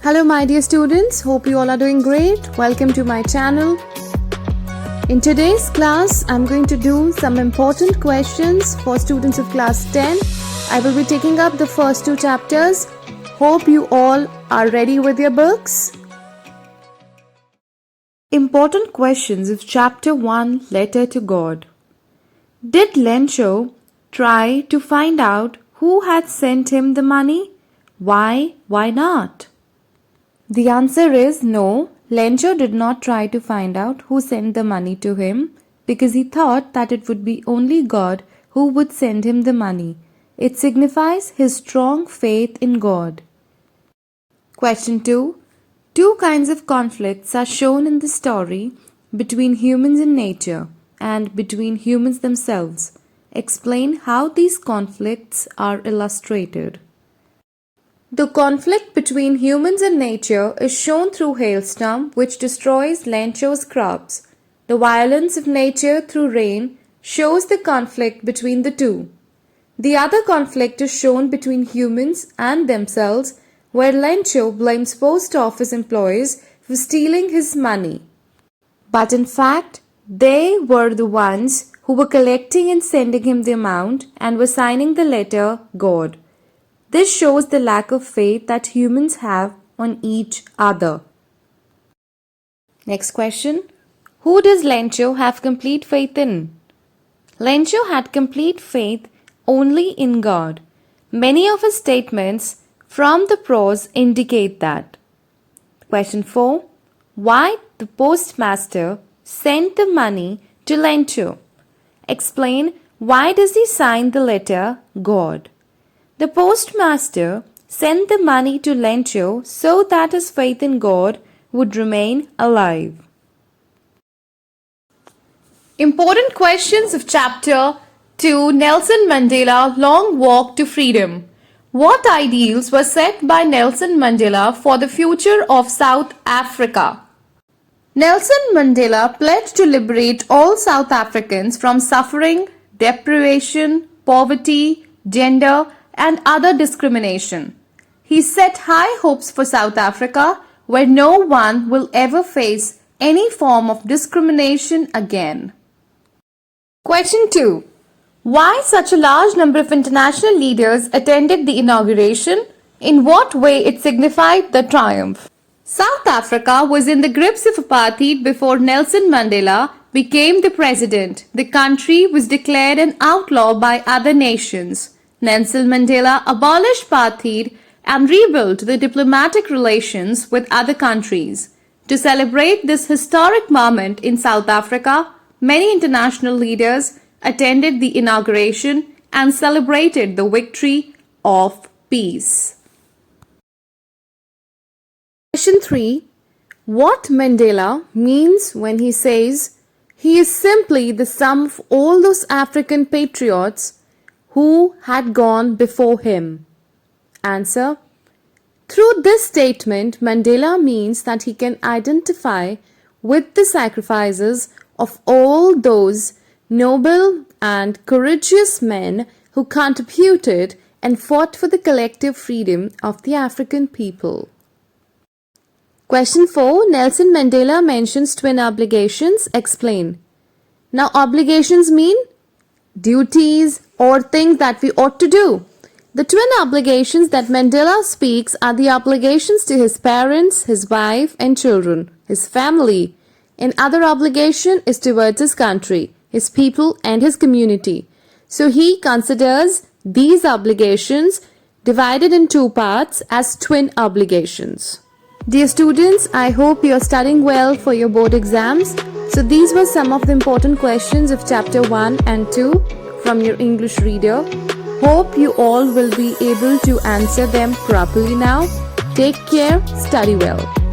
Hello my dear students, hope you all are doing great. Welcome to my channel. In today's class, I'm going to do some important questions for students of class 10. I will be taking up the first two chapters. Hope you all are ready with your books. Important questions of chapter 1, Letter to God. Did Lencho try to find out who had sent him the money? Why? Why not? The answer is no. Lencho did not try to find out who sent the money to him because he thought that it would be only God who would send him the money. It signifies his strong faith in God. Question 2. Two kinds of conflicts are shown in the story between humans and nature and between humans themselves. Explain how these conflicts are illustrated. The conflict between humans and nature is shown through hailstorm, which destroys Lencho's crops. The violence of nature through rain shows the conflict between the two. The other conflict is shown between humans and themselves, where Lencho blames post office employees for stealing his money. But in fact, they were the ones who were collecting and sending him the amount and were signing the letter God. This shows the lack of faith that humans have on each other. Next question. Who does Lencho have complete faith in? Lencho had complete faith only in God. Many of his statements from the prose indicate that. Question 4. Why the postmaster sent the money to Lencho? Explain why does he sign the letter God? The postmaster sent the money to Lencho so that his faith in God would remain alive. Important questions of chapter 2, Nelson Mandela Long Walk to Freedom. What ideals were set by Nelson Mandela for the future of South Africa? Nelson Mandela pledged to liberate all South Africans from suffering, deprivation, poverty, gender, and other discrimination. He set high hopes for South Africa, where no one will ever face any form of discrimination again. Question 2. Why such a large number of international leaders attended the inauguration? In what way it signified the triumph? South Africa was in the grips of apartheid before Nelson Mandela became the president. The country was declared an outlaw by other nations. Nelson Mandela abolished apartheid and rebuilt the diplomatic relations with other countries. To celebrate this historic moment in South Africa, many international leaders attended the inauguration and celebrated the victory of peace. Question 3. What Mandela means when he says he is simply the sum of all those African patriots who had gone before him? Answer. Through this statement, Mandela means that he can identify with the sacrifices of all those noble and courageous men who contributed and fought for the collective freedom of the African people. Question 4. Nelson Mandela mentions twin obligations. Explain. Now, obligations mean duties or things that we ought to do. The twin obligations that Mandela speaks are the obligations to his parents, his wife and children, his family. Another obligation is towards his country, his people and his community. So he considers these obligations divided in two parts as twin obligations. Dear students, I hope you are studying well for your board exams. So these were some of the important questions of chapter 1 and 2 from your English reader. Hope you all will be able to answer them properly now. Take care, study well.